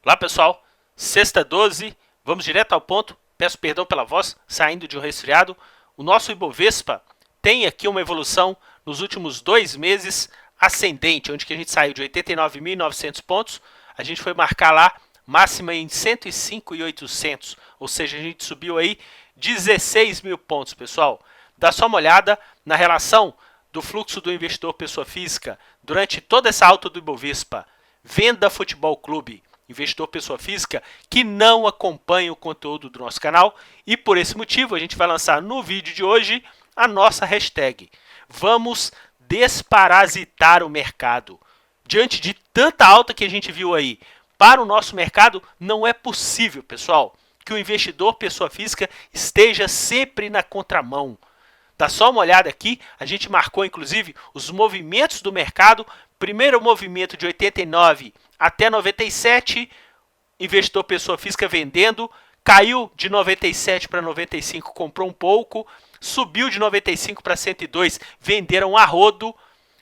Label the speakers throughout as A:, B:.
A: Olá pessoal, sexta 12, vamos direto ao ponto, peço perdão pela voz, saindo de um resfriado. O nosso Ibovespa tem aqui uma evolução nos últimos 2 meses ascendente, onde que a gente saiu de 89.900 pontos, a gente foi marcar lá máxima em 105.800, ou seja, a gente subiu aí 16 mil pontos, pessoal. Dá só uma olhada na relação do fluxo do investidor pessoa física durante toda essa alta do Ibovespa. Venda Futebol Clube, investidor pessoa física que não acompanha o conteúdo do nosso canal, e por esse motivo a gente vai lançar no vídeo de hoje a nossa hashtag. Vamos desparasitar o mercado. Diante de tanta alta que a gente viu aí para o nosso mercado, não é possível, pessoal, que o investidor pessoa física esteja sempre na contramão. Dá só uma olhada aqui, a gente marcou inclusive os movimentos do mercado. Primeiro movimento de 89 até 97, investidor pessoa física vendendo, caiu de 97 para 95, comprou um pouco, subiu de 95 para 102, venderam a rodo,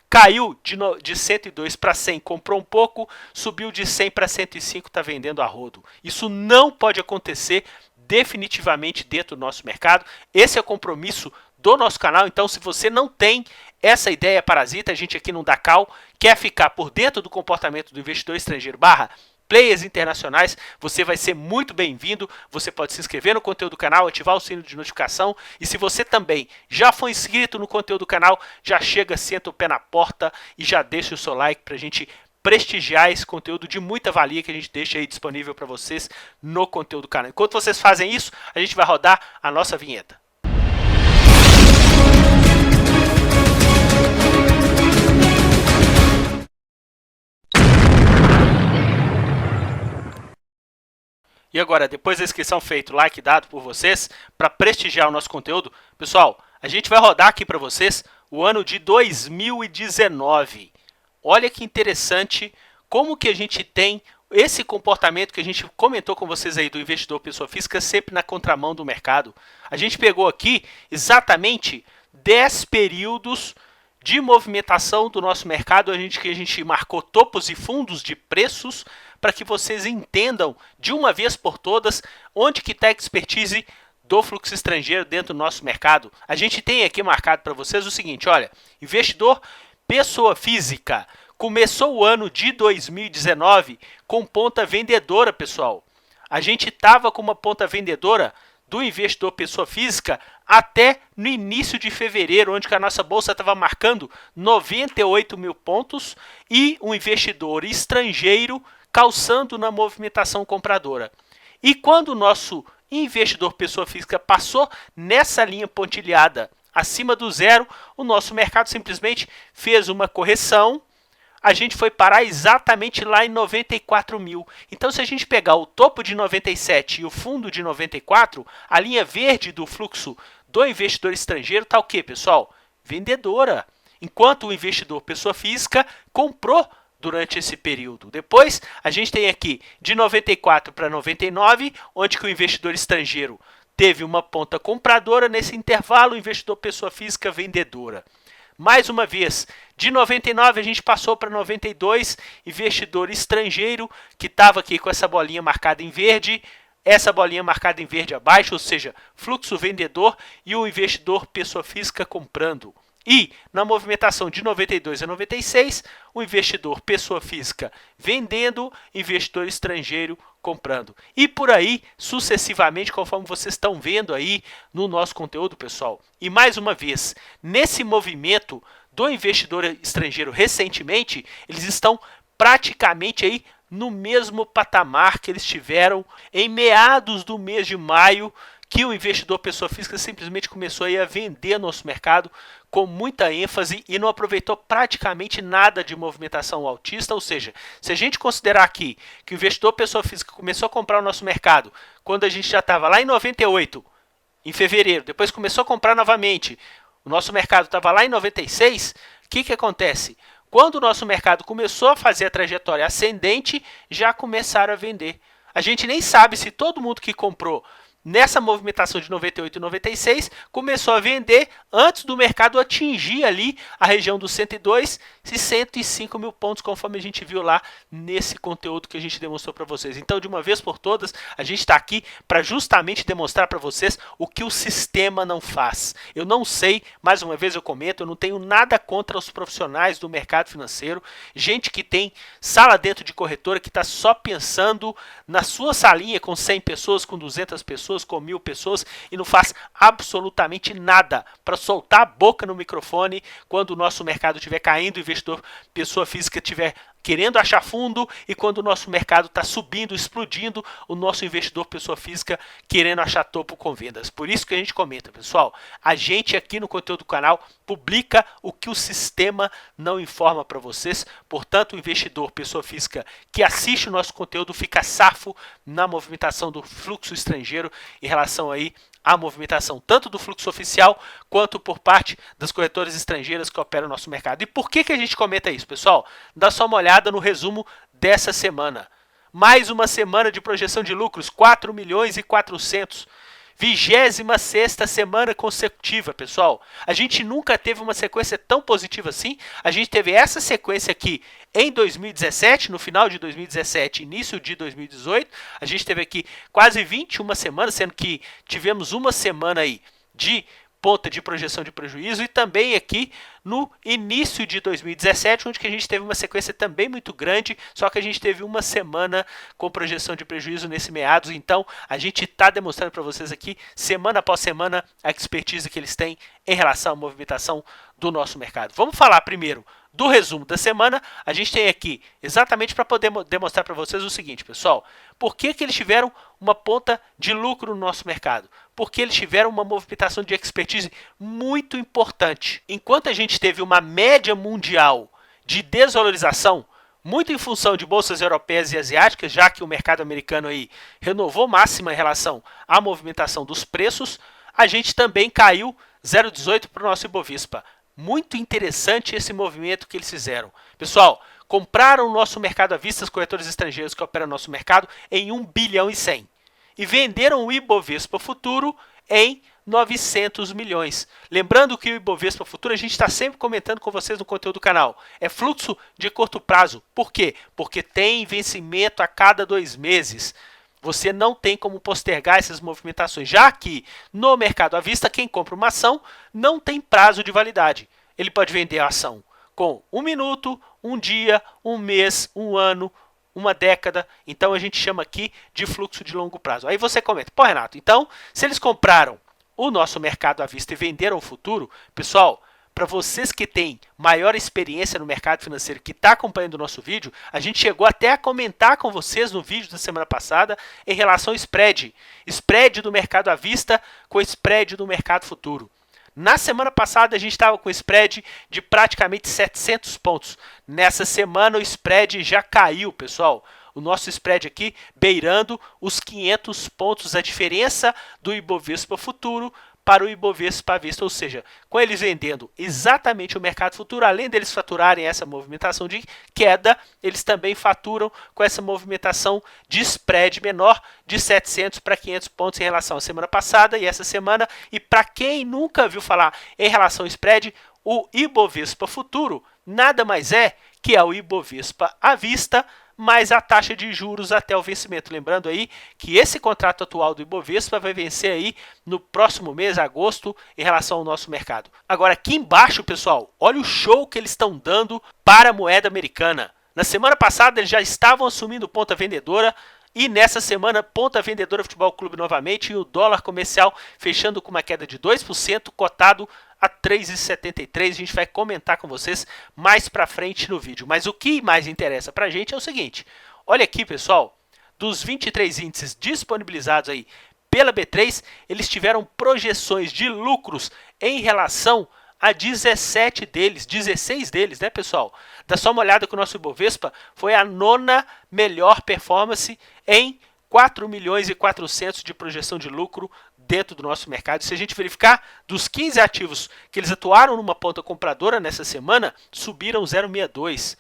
A: caiu de 102 para 100, comprou um pouco, subiu de 100 para 105, está vendendo a rodo. Isso não pode acontecer definitivamente dentro do nosso mercado. Esse é o compromisso do nosso canal. Então, se você não tem essa ideia parasita, a gente aqui no Dacal quer ficar por dentro do comportamento do investidor estrangeiro / players internacionais, você vai ser muito bem-vindo. Você pode se inscrever no conteúdo do canal, ativar o sino de notificação, e se você também já foi inscrito no conteúdo do canal, já chega, senta o pé na porta e já deixa o seu like para a gente prestigiar esse conteúdo de muita valia que a gente deixa aí disponível para vocês no conteúdo do canal. Enquanto vocês fazem isso, a gente vai rodar a nossa vinheta. E agora, depois da inscrição feita, o like dado por vocês, para prestigiar o nosso conteúdo, pessoal, a gente vai rodar aqui para vocês o ano de 2019. Olha que interessante como que a gente tem esse comportamento que a gente comentou com vocês aí do investidor pessoa física sempre na contramão do mercado. A gente pegou aqui exatamente 10 períodos de movimentação do nosso mercado, que a gente marcou topos e fundos de preços, para que vocês entendam de uma vez por todas onde que está a expertise do fluxo estrangeiro dentro do nosso mercado. A gente tem aqui marcado para vocês o seguinte, olha, investidor pessoa física começou o ano de 2019 com ponta vendedora, pessoal. A gente estava com uma ponta vendedora do investidor pessoa física até no início de fevereiro, onde que a nossa bolsa estava marcando 98 mil pontos e um investidor estrangeiro calçando na movimentação compradora. E quando o nosso investidor pessoa física passou nessa linha pontilhada acima do zero, o nosso mercado simplesmente fez uma correção. A gente foi parar exatamente lá em 94 mil. Então, se a gente pegar o topo de 97 e o fundo de 94, a linha verde do fluxo do investidor estrangeiro está o quê, pessoal? Vendedora. Enquanto o investidor pessoa física comprou durante esse período. Depois, a gente tem aqui de 94 para 99, onde que o investidor estrangeiro teve uma ponta compradora. Nesse intervalo, o investidor pessoa física vendedora. Mais uma vez, de 99 a gente passou para 92, investidor estrangeiro, que estava aqui com essa bolinha marcada em verde, essa bolinha marcada em verde abaixo, ou seja, fluxo vendedor, e o investidor pessoa física comprando. E na movimentação de 92 a 96, o investidor pessoa física vendendo, investidor estrangeiro comprando. E por aí, sucessivamente, conforme vocês estão vendo aí no nosso conteúdo, pessoal. E mais uma vez, nesse movimento do investidor estrangeiro recentemente, eles estão praticamente aí no mesmo patamar que eles tiveram em meados do mês de maio, que o investidor pessoa física simplesmente começou aí a vender nosso mercado com muita ênfase e não aproveitou praticamente nada de movimentação altista. Ou seja, se a gente considerar aqui que o investidor pessoa física começou a comprar o nosso mercado quando a gente já estava lá em 98, em fevereiro, depois começou a comprar novamente, o nosso mercado estava lá em 96, o que acontece? Quando o nosso mercado começou a fazer a trajetória ascendente, já começaram a vender. A gente nem sabe se todo mundo que comprou nessa movimentação de 98 e 96, começou a vender antes do mercado atingir ali a região dos 102 e 105 mil pontos, conforme a gente viu lá nesse conteúdo que a gente demonstrou para vocês. Então, de uma vez por todas, a gente está aqui para justamente demonstrar para vocês o que o sistema não faz. Eu não sei, mais uma vez eu comento, eu não tenho nada contra os profissionais do mercado financeiro, gente que tem sala dentro de corretora, que está só pensando na sua salinha com 100 pessoas, com 200 pessoas, com 1000 pessoas e não faz absolutamente nada para soltar a boca no microfone quando o nosso mercado estiver caindo, o investidor, pessoa física, estiver querendo achar fundo, e quando o nosso mercado está subindo, explodindo, o nosso investidor, pessoa física, querendo achar topo com vendas. Por isso que a gente comenta, pessoal, a gente aqui no conteúdo do canal publica o que o sistema não informa para vocês, portanto o investidor, pessoa física, que assiste o nosso conteúdo fica safo na movimentação do fluxo estrangeiro em relação aí a movimentação tanto do fluxo oficial quanto por parte das corretoras estrangeiras que operam no nosso mercado. E por que a gente comenta isso, pessoal? Dá só uma olhada no resumo dessa semana. Mais uma semana de projeção de lucros, 4 milhões e 400. 26ª semana consecutiva, pessoal. A gente nunca teve uma sequência tão positiva assim. A gente teve essa sequência aqui em 2017, no final de 2017, início de 2018. A gente teve aqui quase 21 semanas, sendo que tivemos uma semana aí de ponta de projeção de prejuízo, e também aqui no início de 2017, onde que a gente teve uma sequência também muito grande, só que a gente teve uma semana com projeção de prejuízo nesse meados. Então a gente está demonstrando para vocês aqui, semana após semana, a expertise que eles têm em relação à movimentação do nosso mercado. Vamos falar primeiro do resumo da semana. A gente tem aqui exatamente para poder demonstrar para vocês o seguinte, pessoal. Por que eles tiveram uma ponta de lucro no nosso mercado? Porque eles tiveram uma movimentação de expertise muito importante. Enquanto a gente teve uma média mundial de desvalorização, muito em função de bolsas europeias e asiáticas, já que o mercado americano aí renovou máxima em relação à movimentação dos preços, a gente também caiu 0,18 para o nosso Ibovespa. Muito interessante esse movimento que eles fizeram. Pessoal, compraram o nosso mercado à vista, as corretoras estrangeiras que operam no nosso mercado, em 1 bilhão e 100. E venderam o Ibovespa Futuro em 900 milhões. Lembrando que o Ibovespa Futuro, a gente está sempre comentando com vocês no conteúdo do canal, é fluxo de curto prazo. Por quê? Porque tem vencimento a cada 2 meses. Você não tem como postergar essas movimentações, já que no mercado à vista, quem compra uma ação não tem prazo de validade. Ele pode vender a ação com 1 minuto, 1 dia, 1 mês, 1 ano, 1 década. Então a gente chama aqui de fluxo de longo prazo. Aí você comenta, pô Renato, então se eles compraram o nosso mercado à vista e venderam o futuro, pessoal, para vocês que têm maior experiência no mercado financeiro, que está acompanhando o nosso vídeo, a gente chegou até a comentar com vocês no vídeo da semana passada em relação ao spread. Spread do mercado à vista com spread do mercado futuro. Na semana passada a gente estava com spread de praticamente 700 pontos. Nessa semana o spread já caiu, pessoal. O nosso spread aqui beirando os 500 pontos, a diferença do Ibovespa Futuro para o Ibovespa à vista, ou seja, com eles vendendo exatamente o mercado futuro, além deles faturarem essa movimentação de queda, eles também faturam com essa movimentação de spread menor de 700 para 500 pontos em relação à semana passada e essa semana. E para quem nunca viu falar em relação ao spread, o Ibovespa Futuro nada mais é que é o Ibovespa à vista mais a taxa de juros até o vencimento. Lembrando aí que esse contrato atual do Ibovespa vai vencer aí no próximo mês, agosto, em relação ao nosso mercado. Agora aqui embaixo, pessoal, olha o show que eles estão dando para a moeda americana. Na semana passada eles já estavam assumindo ponta vendedora, e nessa semana, ponta vendedora Futebol Clube novamente, e o dólar comercial fechando com uma queda de 2%, cotado a 3,73. A gente vai comentar com vocês mais para frente no vídeo. Mas o que mais interessa para a gente é o seguinte. Olha aqui, pessoal, dos 23 índices disponibilizados aí pela B3, eles tiveram projeções de lucros em relação a 17 deles, 16 deles, né, pessoal? Dá só uma olhada que o nosso Ibovespa foi a 9ª melhor performance em 4 milhões e 400 de projeção de lucro dentro do nosso mercado. Se a gente verificar, dos 15 ativos que eles atuaram numa ponta compradora nessa semana, subiram 0,62.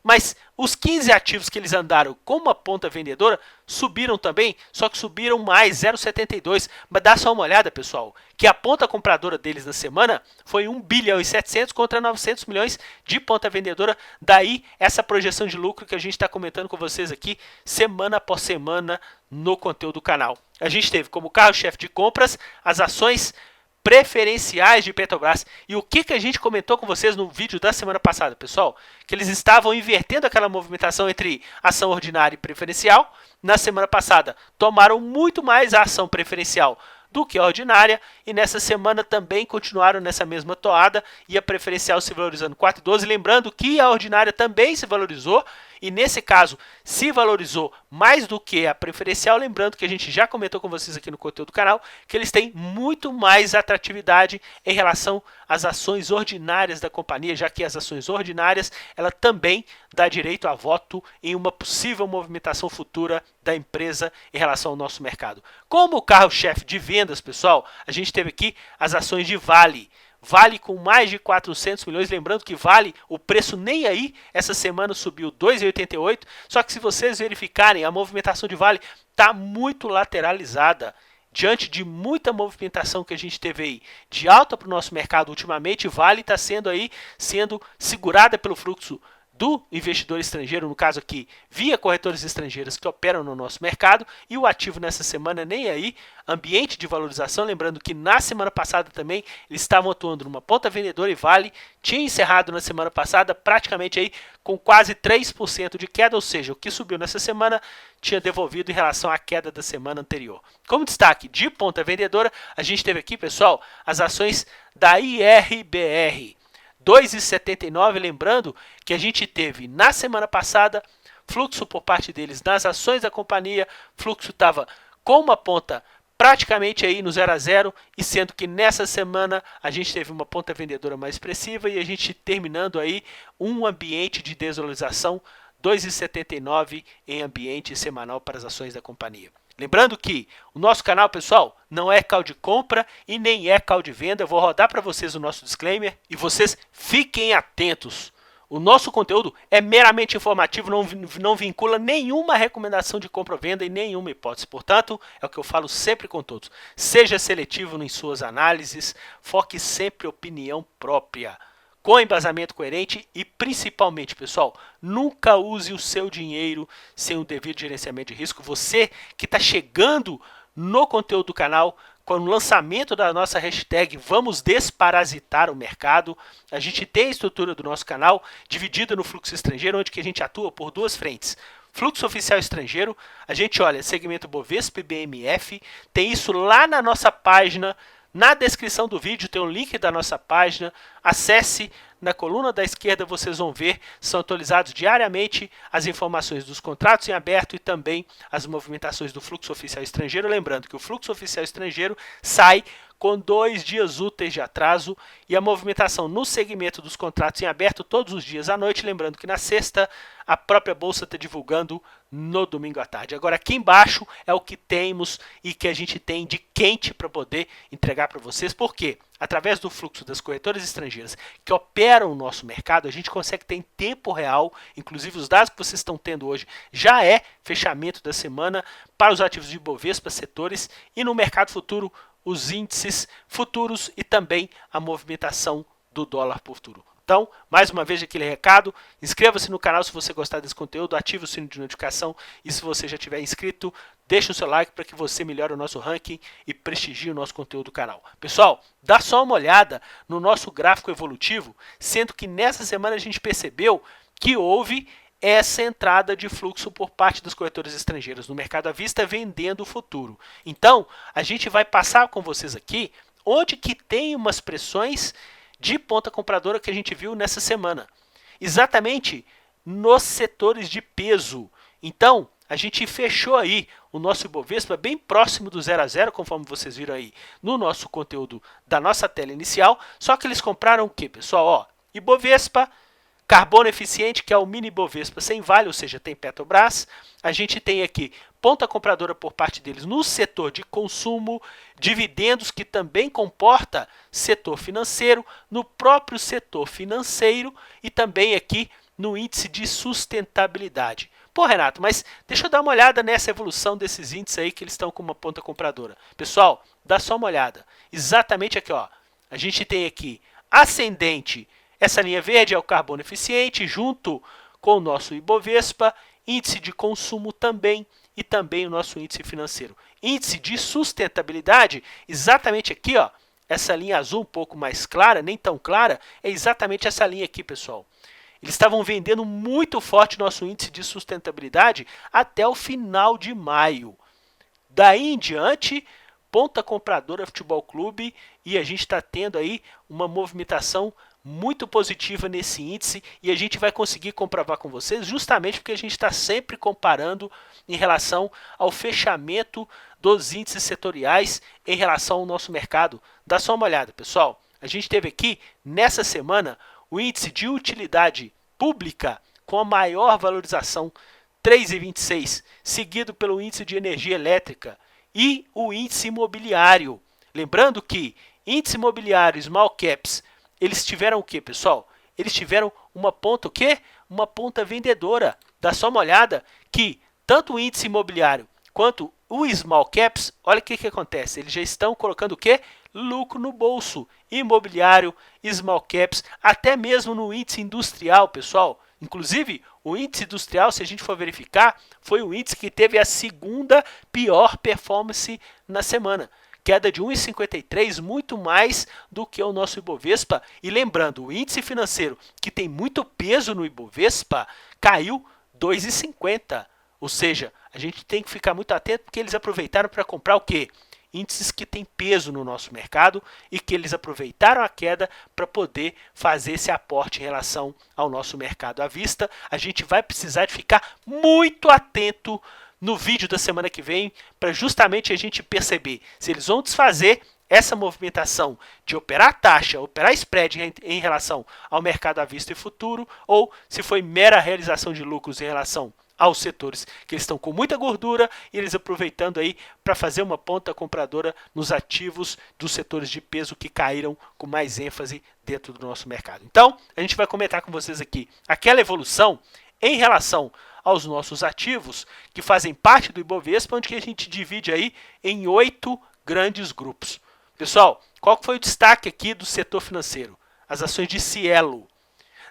A: Mas os 15 ativos que eles andaram com uma ponta vendedora subiram também, só que subiram mais, 0,72. Mas dá só uma olhada, pessoal, que a ponta compradora deles na semana foi 1 bilhão e 700 contra 900 milhões de ponta vendedora. Daí essa projeção de lucro que a gente está comentando com vocês aqui, semana após semana, no conteúdo do canal. A gente teve como carro-chefe de compras as ações preferenciais de Petrobras. E o que a gente comentou com vocês no vídeo da semana passada, pessoal? Que eles estavam invertendo aquela movimentação entre ação ordinária e preferencial. Na semana passada, tomaram muito mais a ação preferencial do que a ordinária, e nessa semana também continuaram nessa mesma toada, e a preferencial se valorizando 4,12, lembrando que a ordinária também se valorizou, e nesse caso se valorizou mais do que a preferencial, lembrando que a gente já comentou com vocês aqui no conteúdo do canal, que eles têm muito mais atratividade em relação às ações ordinárias da companhia, já que as ações ordinárias, ela também dá direito a voto em uma possível movimentação futura da empresa em relação ao nosso mercado. Como carro-chefe de vendas, pessoal, a gente teve aqui as ações de Vale. Vale com mais de 400 milhões, lembrando que Vale, o preço nem aí, essa semana subiu 2,88, só que se vocês verificarem, a movimentação de Vale está muito lateralizada. Diante de muita movimentação que a gente teve aí de alta para o nosso mercado ultimamente, Vale está sendo segurada pelo fluxo do investidor estrangeiro, no caso aqui, via corretoras estrangeiras que operam no nosso mercado, e o ativo nessa semana nem aí, ambiente de valorização, lembrando que na semana passada também eles estavam atuando numa ponta vendedora e Vale tinha encerrado na semana passada praticamente aí com quase 3% de queda, ou seja, o que subiu nessa semana tinha devolvido em relação à queda da semana anterior. Como destaque de ponta vendedora, a gente teve aqui, pessoal, as ações da IRBR. 2,79, lembrando que a gente teve na semana passada fluxo por parte deles nas ações da companhia, fluxo estava com uma ponta praticamente aí no 0 a 0, e sendo que nessa semana a gente teve uma ponta vendedora mais expressiva e a gente terminando aí um ambiente de desvalorização, 2,79 em ambiente semanal para as ações da companhia. Lembrando que o nosso canal, pessoal, não é call de compra e nem é call de venda. Eu vou rodar para vocês o nosso disclaimer e vocês fiquem atentos. O nosso conteúdo é meramente informativo, não vincula nenhuma recomendação de compra ou venda em nenhuma hipótese. Portanto, é o que eu falo sempre com todos. Seja seletivo em suas análises, foque sempre em opinião própria, com embasamento coerente e, principalmente, pessoal, nunca use o seu dinheiro sem o devido gerenciamento de risco. Você que está chegando no conteúdo do canal, com o lançamento da nossa hashtag Vamos Desparasitar o Mercado, a gente tem a estrutura do nosso canal dividida no fluxo estrangeiro, onde que a gente atua por duas frentes. Fluxo oficial estrangeiro, a gente olha segmento Bovespa e BMF, tem isso lá na nossa página. Na descrição do vídeo tem o link da nossa página, acesse, na coluna da esquerda vocês vão ver, são atualizados diariamente as informações dos contratos em aberto e também as movimentações do fluxo oficial estrangeiro, lembrando que o fluxo oficial estrangeiro sai com 2 dias úteis de atraso e a movimentação no segmento dos contratos em aberto todos os dias à noite, lembrando que na sexta a própria bolsa está divulgando no domingo à tarde. Agora aqui embaixo é o que temos e que a gente tem de quente para poder entregar para vocês, porque através do fluxo das corretoras estrangeiras que operam o nosso mercado, a gente consegue ter em tempo real, inclusive os dados que vocês estão tendo hoje já é fechamento da semana para os ativos de Bovespa, setores, e no mercado futuro os índices futuros e também a movimentação do dólar futuro. Então, mais uma vez aquele recado, inscreva-se no canal se você gostar desse conteúdo, ative o sino de notificação e se você já tiver inscrito, deixe o seu like para que você melhore o nosso ranking e prestigie o nosso conteúdo do canal. Pessoal, dá só uma olhada no nosso gráfico evolutivo, sendo que nessa semana a gente percebeu que houve essa entrada de fluxo por parte das corretoras estrangeiras no mercado à vista vendendo o futuro. Então, a gente vai passar com vocês aqui onde que tem umas pressões de ponta compradora que a gente viu nessa semana. Exatamente nos setores de peso. Então, a gente fechou aí o nosso Ibovespa bem próximo do 0 a 0, conforme vocês viram aí no nosso conteúdo da nossa tela inicial. Só que eles compraram o que, pessoal? Ó, Ibovespa, Carbono Eficiente, que é o mini Bovespa sem Vale, ou seja, tem Petrobras. A gente tem aqui ponta compradora por parte deles no setor de consumo, dividendos, que também comporta setor financeiro, no próprio setor financeiro e também aqui no índice de sustentabilidade. Pô, Renato, mas deixa eu dar uma olhada nessa evolução desses índices aí que eles estão com uma ponta compradora. Pessoal, dá só uma olhada. Exatamente aqui, ó. A gente tem aqui ascendente, essa linha verde é o carbono eficiente, junto com o nosso Ibovespa, índice de consumo também e também o nosso índice financeiro. Índice de sustentabilidade, exatamente aqui, ó. Essa linha azul um pouco mais clara, nem tão clara, é exatamente essa linha aqui, pessoal. Eles estavam vendendo muito forte nosso índice de sustentabilidade até o final de maio. Daí em diante, ponta compradora Futebol Clube e a gente está tendo aí uma movimentação muito positiva nesse índice e a gente vai conseguir comprovar com vocês justamente porque a gente está sempre comparando em relação ao fechamento dos índices setoriais em relação ao nosso mercado. Dá só uma olhada, pessoal. A gente teve aqui, nessa semana, o índice de utilidade pública com a maior valorização, 3,26, seguido pelo índice de energia elétrica e o índice imobiliário. Lembrando que índice imobiliário, small caps, eles tiveram o que, pessoal? Eles tiveram uma ponta o quê? Uma ponta vendedora. Dá só uma olhada que tanto o índice imobiliário quanto o small caps, olha o que acontece. Eles já estão colocando o quê? Lucro no bolso. Imobiliário, small caps, até mesmo no índice industrial, pessoal. Inclusive, o índice industrial, se a gente for verificar, foi o índice que teve a segunda pior performance na semana. Queda de 1,53, muito mais do que o nosso Ibovespa. E lembrando, o índice financeiro, que tem muito peso no Ibovespa, caiu 2,50. Ou seja, a gente tem que ficar muito atento porque eles aproveitaram para comprar o quê? Índices que têm peso no nosso mercado e que eles aproveitaram a queda para poder fazer esse aporte em relação ao nosso mercado à vista. A gente vai precisar de ficar muito atento no vídeo da semana que vem para justamente a gente perceber se eles vão desfazer essa movimentação de operar taxa, operar spread em relação ao mercado à vista e futuro, ou se foi mera realização de lucros em relação aos setores que eles estão com muita gordura e eles aproveitando aí para fazer uma ponta compradora nos ativos dos setores de peso que caíram com mais ênfase dentro do nosso mercado. Então, a gente vai comentar com vocês aqui aquela evolução em relação aos nossos ativos que fazem parte do Ibovespa, onde a gente divide aí em 8 grandes grupos. Pessoal, qual foi o destaque aqui do setor financeiro? As ações de Cielo.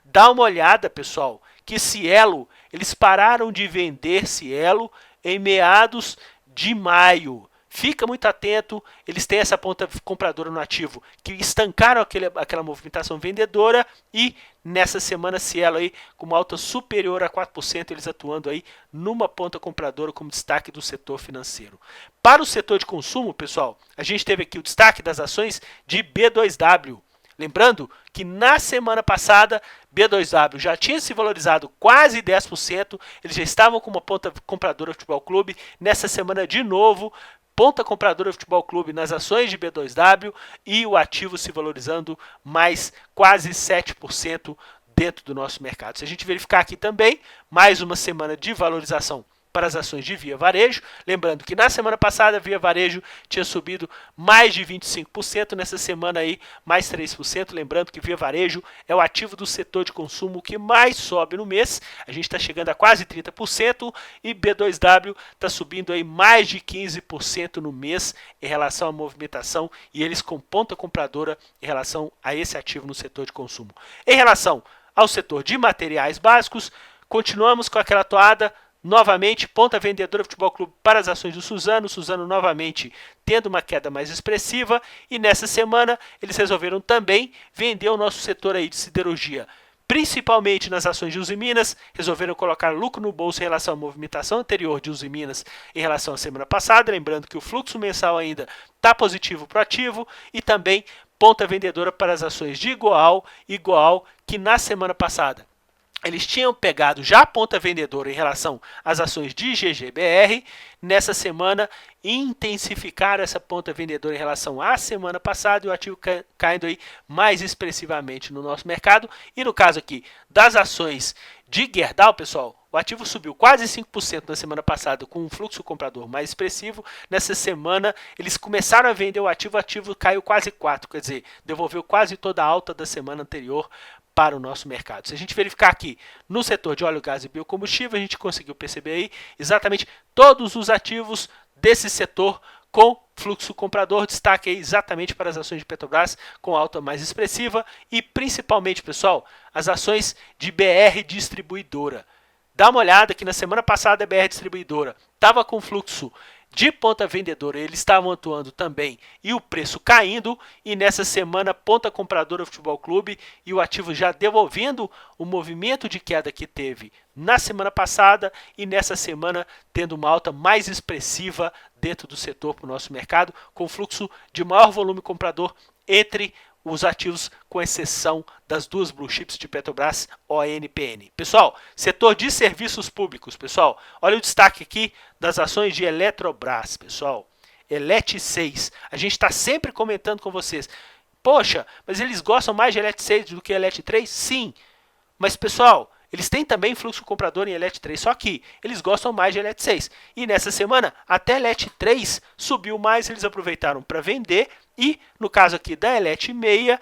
A: Dá uma olhada, pessoal, que Cielo, eles pararam de vender Cielo em meados de maio. Fica muito atento, eles têm essa ponta compradora no ativo, que estancaram aquela movimentação vendedora e nessa semana Cielo aí com uma alta superior a 4%, eles atuando aí numa ponta compradora como destaque do setor financeiro. Para o setor de consumo, pessoal, a gente teve aqui o destaque das ações de B2W. Lembrando que na semana passada, B2W já tinha se valorizado quase 10%, eles já estavam com uma ponta compradora do Futebol Clube. Nessa semana, de novo, ponta compradora do Futebol Clube nas ações de B2W e o ativo se valorizando mais quase 7% dentro do nosso mercado. Se a gente verificar aqui também, mais uma semana de valorização para as ações de Via Varejo, lembrando que na semana passada Via Varejo tinha subido mais de 25%, nessa semana aí mais 3%, lembrando que Via Varejo é o ativo do setor de consumo que mais sobe no mês, a gente está chegando a quase 30% e B2W está subindo aí mais de 15% no mês em relação à movimentação e eles com ponta compradora em relação a esse ativo no setor de consumo. Em relação ao setor de materiais básicos, continuamos com aquela toada. Novamente, ponta vendedora Futebol Clube para as ações do Suzano. Suzano novamente tendo uma queda mais expressiva. E nessa semana eles resolveram também vender o nosso setor aí de siderurgia. Principalmente nas ações de Usiminas, resolveram colocar lucro no bolso em relação à movimentação anterior de Usiminas em relação à semana passada. Lembrando que o fluxo mensal ainda está positivo para o ativo. E também ponta vendedora para as ações de Igual que na semana passada eles tinham pegado já a ponta vendedora em relação às ações de GGBR. Nessa semana, intensificaram essa ponta vendedora em relação à semana passada e o ativo caindo aí mais expressivamente no nosso mercado. E no caso aqui das ações de Gerdau, pessoal, o ativo subiu quase 5% na semana passada com um fluxo comprador mais expressivo. Nessa semana, eles começaram a vender o ativo caiu quase 4%, quer dizer, devolveu quase toda a alta da semana anterior para o nosso mercado. Se a gente verificar aqui no setor de óleo, gás e biocombustível, a gente conseguiu perceber aí exatamente todos os ativos desse setor com fluxo comprador, destaque aí exatamente para as ações de Petrobras com alta mais expressiva e principalmente, pessoal, as ações de BR Distribuidora. Dá uma olhada que na semana passada a BR Distribuidora estava com fluxo de ponta vendedora, eles estavam atuando também e o preço caindo, e nessa semana ponta compradora Futebol Clube e o ativo já devolvendo o movimento de queda que teve na semana passada e nessa semana tendo uma alta mais expressiva dentro do setor para o nosso mercado, com fluxo de maior volume comprador entre os ativos, com exceção das duas blue chips de Petrobras, ONPN. Pessoal, setor de serviços públicos, pessoal, olha o destaque aqui das ações de Eletrobras, pessoal. Elet 6, a gente está sempre comentando com vocês. Poxa, mas eles gostam mais de Elet 6 do que Elet 3? Sim, mas pessoal, eles têm também fluxo comprador em Elet 3, só que eles gostam mais de Elet 6. E nessa semana, até Elet 3 subiu mais, eles aproveitaram para vender. E no caso aqui da Elet 6,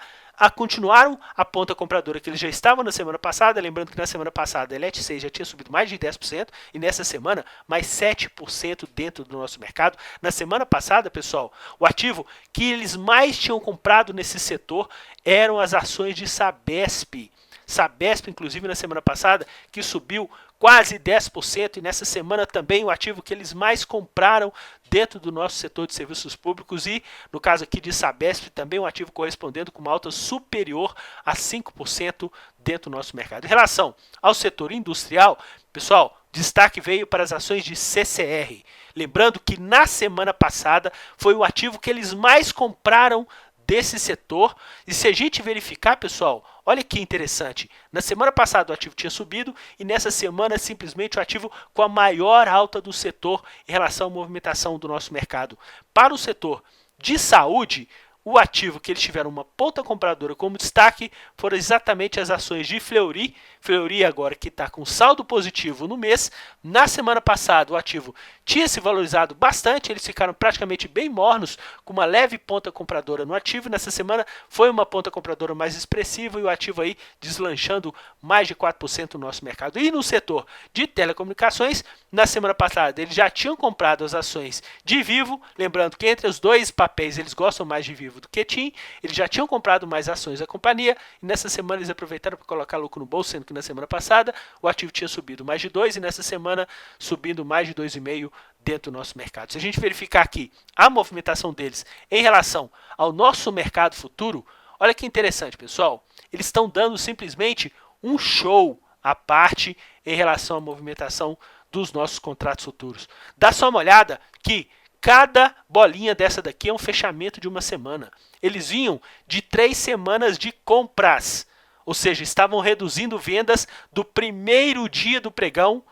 A: continuaram a ponta compradora que eles já estavam na semana passada. Lembrando que na semana passada a Elet 6 já tinha subido mais de 10% e nessa semana mais 7% dentro do nosso mercado. Na semana passada, pessoal, o ativo que eles mais tinham comprado nesse setor eram as ações de Sabesp. Sabesp, inclusive, na semana passada, que subiu quase 10%, e nessa semana também o ativo que eles mais compraram dentro do nosso setor de serviços públicos, e no caso aqui de Sabesp, também um ativo correspondendo com uma alta superior a 5% dentro do nosso mercado. Em relação ao setor industrial, pessoal, destaque veio para as ações de CCR. Lembrando que na semana passada foi o ativo que eles mais compraram desse setor, e se a gente verificar, pessoal, olha que interessante, na semana passada o ativo tinha subido e nessa semana simplesmente o ativo com a maior alta do setor em relação à movimentação do nosso mercado. Para o setor de saúde, o ativo que eles tiveram uma ponta compradora como destaque foram exatamente as ações de Fleury. Fleury agora que está com saldo positivo no mês. Na semana passada o ativo tinha se valorizado bastante, eles ficaram praticamente bem mornos, com uma leve ponta compradora no ativo. Nessa semana foi uma ponta compradora mais expressiva e o ativo aí deslanchando mais de 4% no nosso mercado. E no setor de telecomunicações, na semana passada eles já tinham comprado as ações de Vivo, lembrando que entre os dois papéis eles gostam mais de Vivo do que TIM, eles já tinham comprado mais ações da companhia e nessa semana eles aproveitaram para colocar lucro no bolso, sendo que na semana passada o ativo tinha subido mais de 2 e nessa semana subindo mais de 2,5 dentro do nosso mercado. Se a gente verificar aqui a movimentação deles em relação ao nosso mercado futuro, olha que interessante, pessoal, eles estão dando simplesmente um show à parte em relação à movimentação dos nossos contratos futuros. Dá só uma olhada que cada bolinha dessa daqui é um fechamento de uma semana. Eles vinham de 3 semanas de compras, ou seja, estavam reduzindo vendas do primeiro dia do pregão.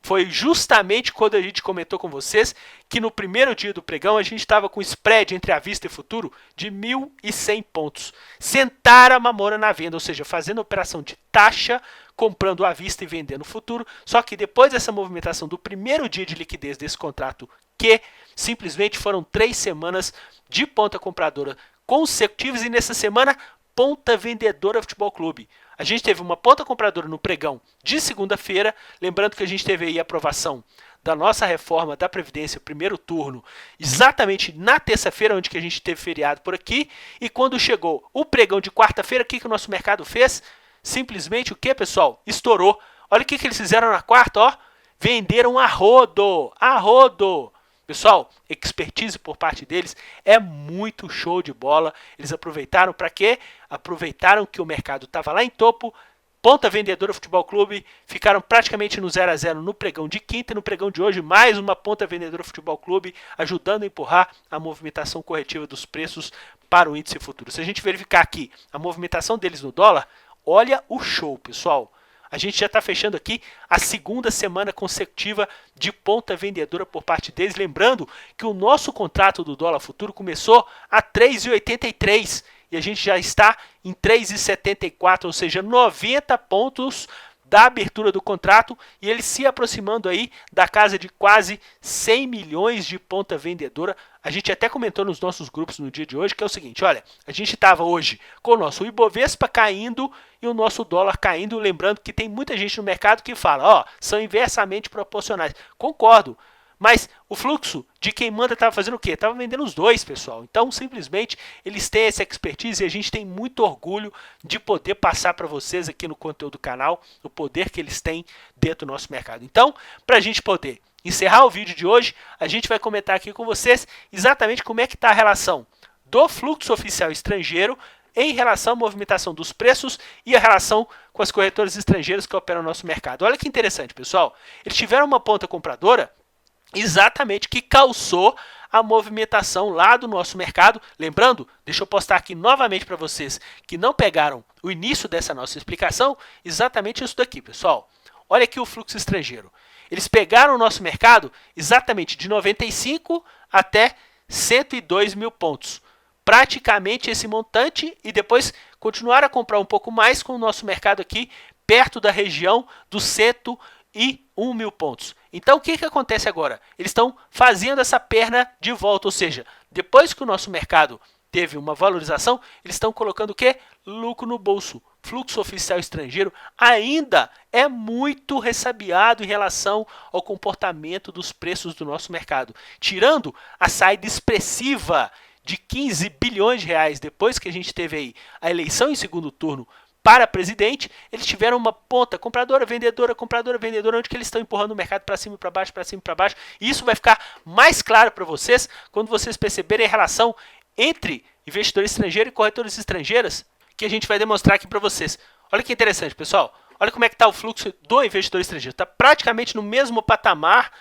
A: Foi justamente quando a gente comentou com vocês que no primeiro dia do pregão a gente estava com spread entre a vista e futuro de 1.100 pontos. Sentaram a mamona na venda, ou seja, fazendo operação de taxa, comprando à vista e vendendo futuro. Só que depois dessa movimentação do primeiro dia de liquidez desse contrato, que simplesmente foram 3 semanas de ponta compradora consecutivas, e nessa semana ponta vendedora Futebol Clube. A gente teve uma ponta compradora no pregão de segunda-feira, lembrando que a gente teve aí a aprovação da nossa reforma da Previdência, primeiro turno, exatamente na terça-feira, onde que a gente teve feriado por aqui, e quando chegou o pregão de quarta-feira, o que o nosso mercado fez? Simplesmente o que, pessoal? Estourou. Olha o que eles fizeram na quarta, ó. Venderam a rodo, a rodo. Pessoal, expertise por parte deles é muito show de bola. Eles aproveitaram para quê? Aproveitaram que o mercado estava lá em topo, ponta vendedora Futebol Clube, ficaram praticamente no 0 a 0 no pregão de quinta, e no pregão de hoje mais uma ponta vendedora Futebol Clube, ajudando a empurrar a movimentação corretiva dos preços para o índice futuro. Se a gente verificar aqui a movimentação deles no dólar, olha o show, pessoal. A gente já está fechando aqui a segunda semana consecutiva de ponta vendedora por parte deles. Lembrando que o nosso contrato do dólar futuro começou a 3,83 e a gente já está em 3,74, ou seja, 90 pontos da abertura do contrato e ele se aproximando aí da casa de quase 100 milhões de ponta vendedora. A gente até comentou nos nossos grupos no dia de hoje que é o seguinte, olha, a gente estava hoje com o nosso Ibovespa caindo e o nosso dólar caindo, lembrando que tem muita gente no mercado que fala, ó, são inversamente proporcionais. Concordo. Mas o fluxo de quem manda estava fazendo o quê? Estava vendendo os dois, pessoal. Então, simplesmente, eles têm essa expertise e a gente tem muito orgulho de poder passar para vocês aqui no conteúdo do canal o poder que eles têm dentro do nosso mercado. Então, para a gente poder encerrar o vídeo de hoje, a gente vai comentar aqui com vocês exatamente como é que está a relação do fluxo oficial estrangeiro em relação à movimentação dos preços e a relação com as corretoras estrangeiras que operam no nosso mercado. Olha que interessante, pessoal. Eles tiveram uma ponta compradora exatamente que causou a movimentação lá do nosso mercado. Lembrando, deixa eu postar aqui novamente para vocês que não pegaram o início dessa nossa explicação, exatamente isso daqui, pessoal. Olha aqui o fluxo estrangeiro. Eles pegaram o nosso mercado exatamente de 95 até 102 mil pontos. Praticamente esse montante e depois continuaram a comprar um pouco mais com o nosso mercado aqui perto da região dos 101 mil pontos. Então o que acontece agora? Eles estão fazendo essa perna de volta, ou seja, depois que o nosso mercado teve uma valorização, eles estão colocando o quê? Lucro no bolso. Fluxo oficial estrangeiro ainda é muito ressabiado em relação ao comportamento dos preços do nosso mercado. Tirando a saída expressiva de 15 bilhões de reais depois que a gente teve aí a eleição em segundo turno para presidente, eles tiveram uma ponta compradora, vendedora, onde que eles estão empurrando o mercado para cima e para baixo, para cima e para baixo. E isso vai ficar mais claro para vocês quando vocês perceberem a relação entre investidores estrangeiros e corretoras estrangeiras, que a gente vai demonstrar aqui para vocês. Olha que interessante, pessoal. Olha como é que está o fluxo do investidor estrangeiro. Está praticamente no mesmo patamar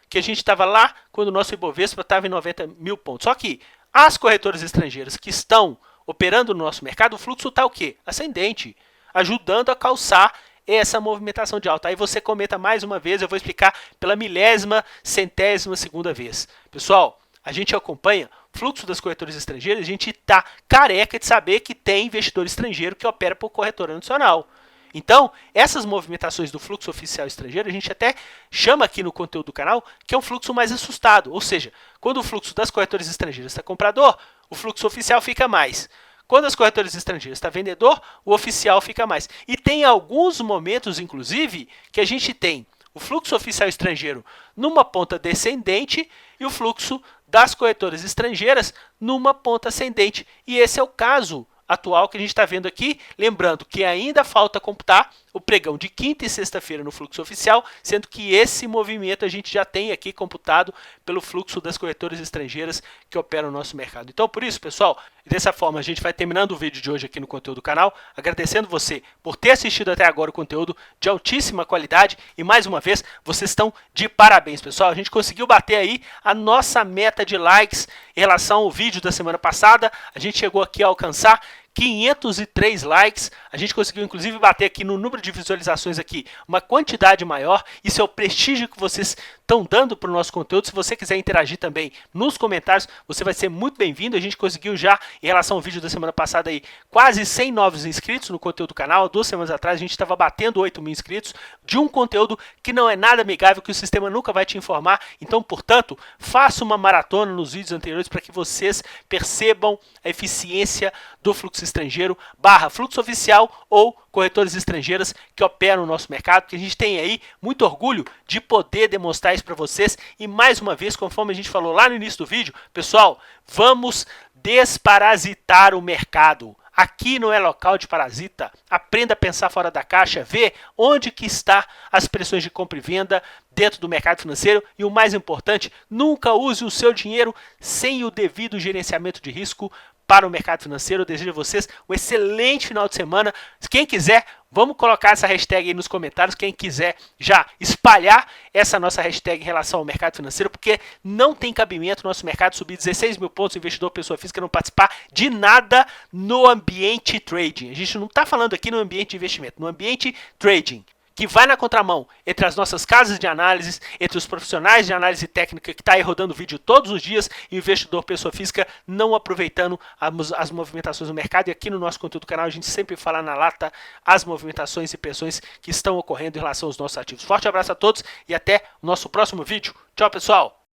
A: que a gente estava lá quando o nosso Ibovespa estava em 90 mil pontos. Só que as corretoras estrangeiras que estão operando no nosso mercado, o fluxo está o quê? Ascendente, ajudando a calçar essa movimentação de alta. Aí você comenta mais uma vez, eu vou explicar pela milésima, centésima segunda vez. Pessoal, a gente acompanha o fluxo das corretoras estrangeiras, a gente está careca de saber que tem investidor estrangeiro que opera por corretora nacional. Então, essas movimentações do fluxo oficial estrangeiro, a gente até chama aqui no conteúdo do canal que é um fluxo mais assustado. Ou seja, quando o fluxo das corretoras estrangeiras está comprador, o fluxo oficial fica mais. Quando as corretoras estrangeiras está vendedor, o oficial fica mais. E tem alguns momentos, inclusive, que a gente tem o fluxo oficial estrangeiro numa ponta descendente e o fluxo das corretoras estrangeiras numa ponta ascendente. E esse é o caso atual que a gente está vendo aqui, lembrando que ainda falta computar o pregão de quinta e sexta-feira no fluxo oficial, sendo que esse movimento a gente já tem aqui computado pelo fluxo das corretoras estrangeiras que operam no nosso mercado. Então, por isso, pessoal, dessa forma a gente vai terminando o vídeo de hoje aqui no conteúdo do canal, agradecendo você por ter assistido até agora o conteúdo de altíssima qualidade e, mais uma vez, vocês estão de parabéns, pessoal. A gente conseguiu bater aí a nossa meta de likes em relação ao vídeo da semana passada, a gente chegou aqui a alcançar 503 likes, a gente conseguiu inclusive bater aqui no número de visualizações aqui uma quantidade maior. Isso é o prestígio que vocês estão dando para o nosso conteúdo. Se você quiser interagir também nos comentários, você vai ser muito bem-vindo. A gente conseguiu já, em relação ao vídeo da semana passada, aí, quase 100 novos inscritos no conteúdo do canal. 2 semanas atrás a gente estava batendo 8 mil inscritos de um conteúdo que não é nada amigável, que o sistema nunca vai te informar. Então, portanto, faça uma maratona nos vídeos anteriores para que vocês percebam a eficiência do fluxo estrangeiro / fluxo oficial ou corretoras estrangeiras que operam no nosso mercado, que a gente tem aí muito orgulho de poder demonstrar isso para vocês. E mais uma vez, conforme a gente falou lá no início do vídeo, pessoal, vamos desparasitar o mercado. Aqui não é local de parasita. Aprenda a pensar fora da caixa, ver onde que está as pressões de compra e venda dentro do mercado financeiro e o mais importante, nunca use o seu dinheiro sem o devido gerenciamento de risco para o mercado financeiro. Eu desejo a vocês um excelente final de semana. Quem quiser, vamos colocar essa hashtag aí nos comentários. Quem quiser já espalhar essa nossa hashtag em relação ao mercado financeiro, porque não tem cabimento no nosso mercado subir 16 mil pontos, investidor, pessoa física, não participar de nada no ambiente trading. A gente não está falando aqui no ambiente de investimento, no ambiente trading, que vai na contramão entre as nossas casas de análise, entre os profissionais de análise técnica que está aí rodando vídeo todos os dias e o investidor pessoa física não aproveitando as movimentações do mercado. E aqui no nosso conteúdo do canal a gente sempre fala na lata as movimentações e pressões que estão ocorrendo em relação aos nossos ativos. Forte abraço a todos e até o nosso próximo vídeo. Tchau, pessoal!